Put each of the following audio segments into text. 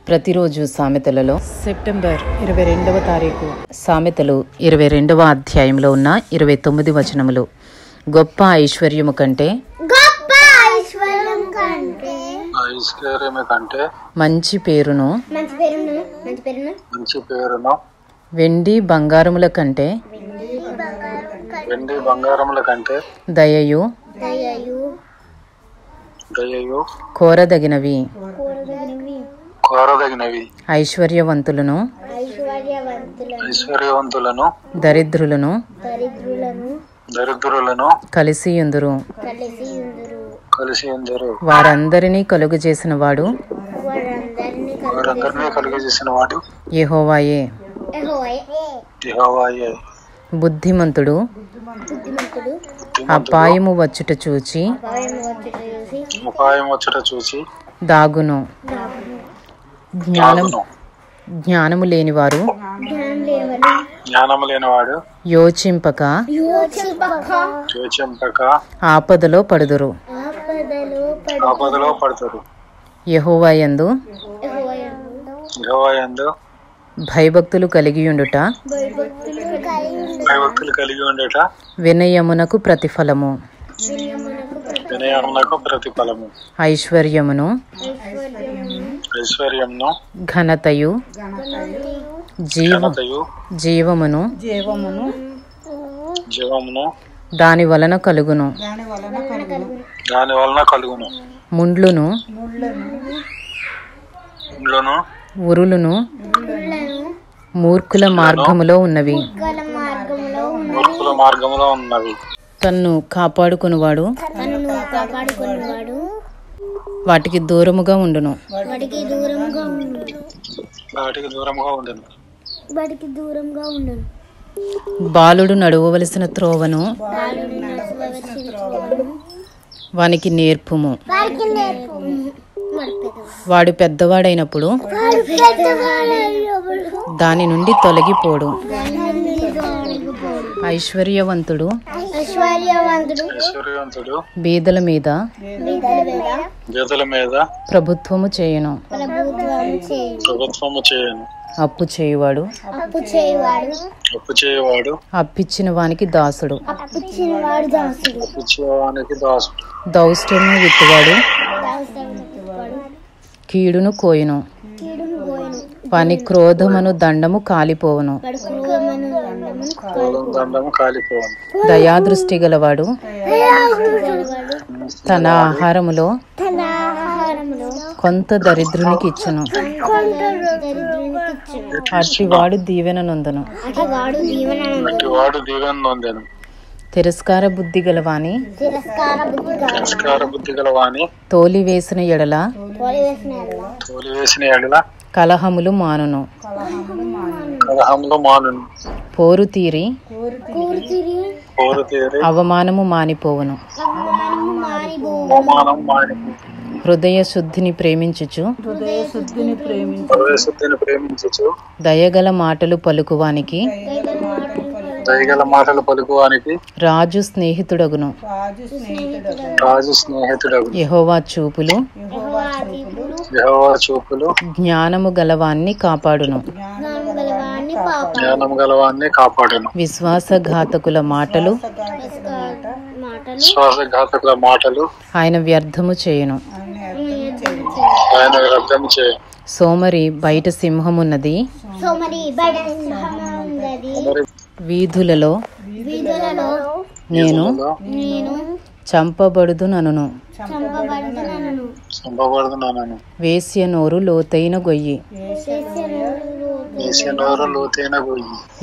ప్రతిరోజు సామెతలలో సెప్టెంబర్ 22వ తారీఖు సామెతలు 22వ అధ్యాయంలో ఉన్న 29 వచనములు. గొప్ప ఐశ్వర్యము కంటే మంచి పేరును వెండి బంగారముల కంటే దయయు కోరదగినవి. ఐశ్వర్యవంతులను దరిద్రులను కలిసియుందురు. వారందరినీ కలుగజేసిన వాడు యెహోవాయే. బుద్ధిమంతుడు అపాయము వచ్చుట చూచి దాగును. జ్ఞానము లేనివారు యోచింపక ఆపదలో పడుదురు. యెహోవాయందు భయభక్తులు కలిగియుండుట వినయమునకు ప్రతిఫలము. ఐశ్వర్యమును ఘనతయు జీవమును దాని వలన కలుగును. ముండ్లును ఉరులును మూర్ఖుల మార్గములో ఉన్నవి. తన్ను కాపాడుకునివాడు వాటికి దూరముగా ఉండును. బాలుడు నడువవలసిన త్రోవను వానికి నేర్పుము. వాడు పెద్దవాడైనప్పుడు దాని నుండి తొలగిపోడు. ఐశ్వర్యవంతుడు బీదల మీద ప్రభుత్వము చేయను. అప్పు చేయువాడు అప్పిచ్చిన వానికి దాసుడు. దౌష్ట్యము విత్తువాడు కీడును కోయును. వాని క్రోధమును దండము కాలిపోవును. దయాదృష్టి గలవాడు తన ఆహారములో కొంత దరిద్రునికి ఇచ్చును. అట్టివాడు దీవెన నొందను. తిరస్కార బుద్ధి గలవాని తోలివేసిన ఎడల కలహములు మానును. పోరు తీరి అవమానము మానిపోవును. హృదయ శుద్ధిని ప్రేమించుచు దయగల మాటలు పలుకువానికి రాజు స్నేహితుడగును. యెహోవా చూపులు జ్ఞానము గలవాన్ని కాపాడును. విశ్వాసఘాతకుల మాటలు ఆయన వ్యర్థము చేయును. సోమరి బయట సింహమున్నది. వీధులలో నేను చంపబడుదునను. వేశ్య నోరు లోతైన గొయ్యి.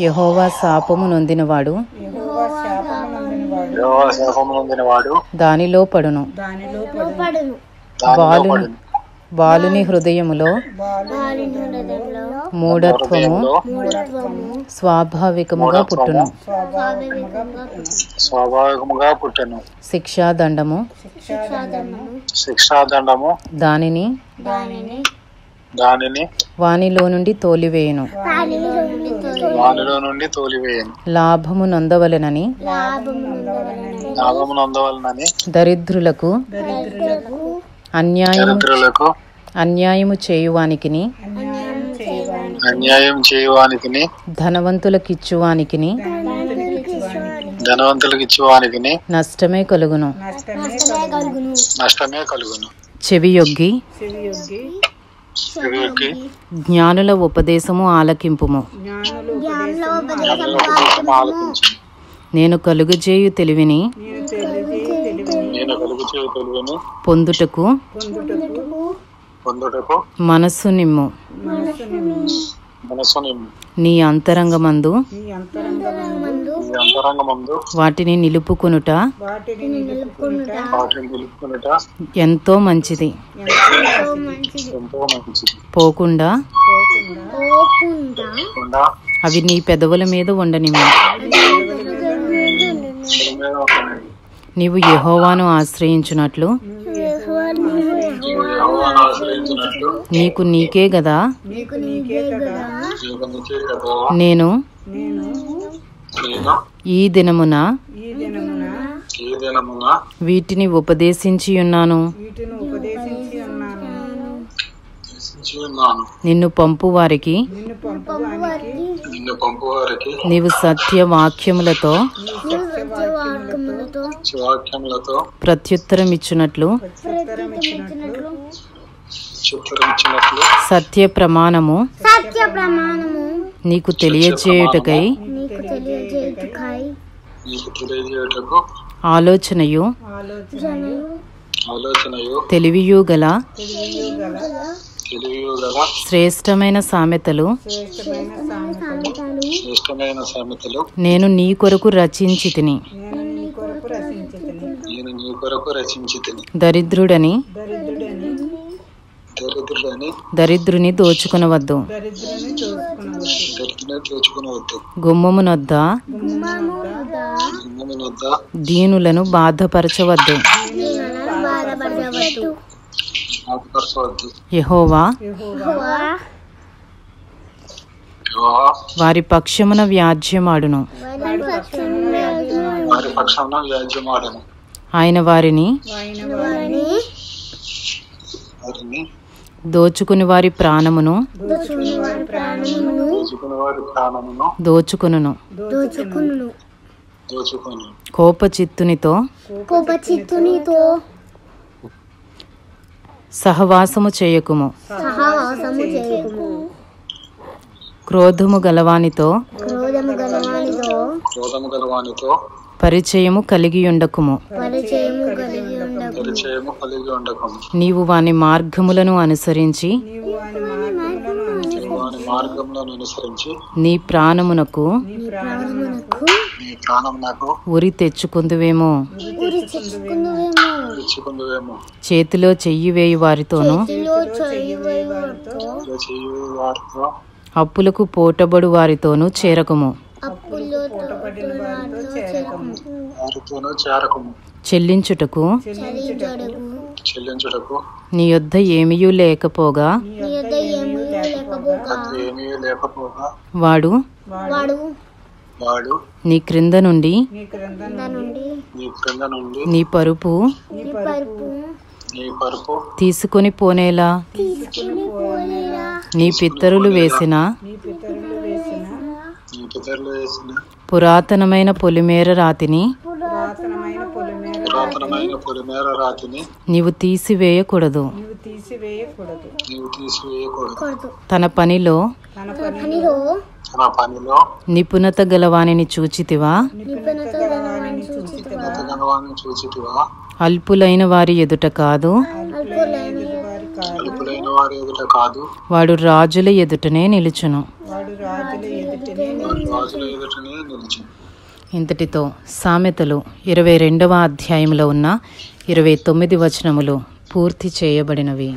యెహోవా శాపము నొందినవాడు దానిలో పడును. బాలుని హృదయములో మూఢత్వము స్వాభావికముగా పుట్టును. శిక్షాదండము దానిని వానిలో నుండి తోలివేయును. లాభము నొందవలెనని దరిద్రులకు అన్యాయము చేయువానికిని అన్యాయం చేయువానికిని ధనవంతులకిచ్చువానికిని ధనవంతులకిచ్చువానికిని నష్టమే కలుగును. నష్టమే కలుగును. చెవియొగ్గి చెవియొగ్గి జ్ఞానుల ఉపదేశము ఆలకింపుము. ఆలకించు. నేను కలుగజేయు తెలివిని నేను కలుగుచేయు తెలివిని పొందుటకు మనస్సు నిమ్ము. నీ అంతరంగమందు వాటిని నిలుపుకొనుట ఎంతో మంచిది. పోకుండా అవి నీ పెదవుల మీద ఉండనిమ్ము. నీవు యెహోవాను ఆశ్రయించున్నట్లు నీకు నీకే గదా నేను ఈ దినమున వీటిని ఉపదేశించి ఉన్నాను. నిన్ను పంపు వారికి నీవు సత్యవాక్యములతో ప్రత్యుత్తరం ఇచ్చినట్లు సత్య ప్రమాణము నీకు తెలియజేయుటకై ఆలోచనయు తెలివియు గల శ్రేష్టమైన సామెతలు నేను నీ కొరకు రచించి తిని. దరిద్రుడని దరిద్రుని దోచుకొనవద్దు. గుమ్మమునొద్ద దీనులను బాధపరచవద్దు. యెహోవా వారి పక్షమున వ్యాజ్యమాడును. ఆయన వారిని దోచుకుని వారి ప్రాణమును దోచుకును. కోపచిత్తునితో సహవాసము చేయకుము. క్రోధము గలవానితో పరిచయము కలిగి ఉండకుము. నీవు వాని మార్గములను అనుసరించి నీ ప్రాణమునకు ఉరి తెచ్చుకుందువేమో. చేతిలో చెయ్యి వేయి వారితోనూ అప్పులకు పోటబడు వారితోనూ చేరకుము. చెల్లించుటకు నీ యొద్ద ఏమీయూ లేకపోగా వాడు నీ క్రింద నుండి నీ పరుపు తీసుకొని పోనేలా నీ పితరులు వేసిన పురాతనమైన పొలిమేర రాతిని నీవు తీసివేయకూడదు. తన పనిలో నిపుణత గలవానిని చూచితివా? అల్పులైన వారి ఎదుట కాదు, వాడు రాజుల ఎదుటనే నిలుచును. ఇంతటితో సామెతలు 22వ అధ్యాయంలో ఉన్న 29 వచనములు పూర్తి చేయబడినవి.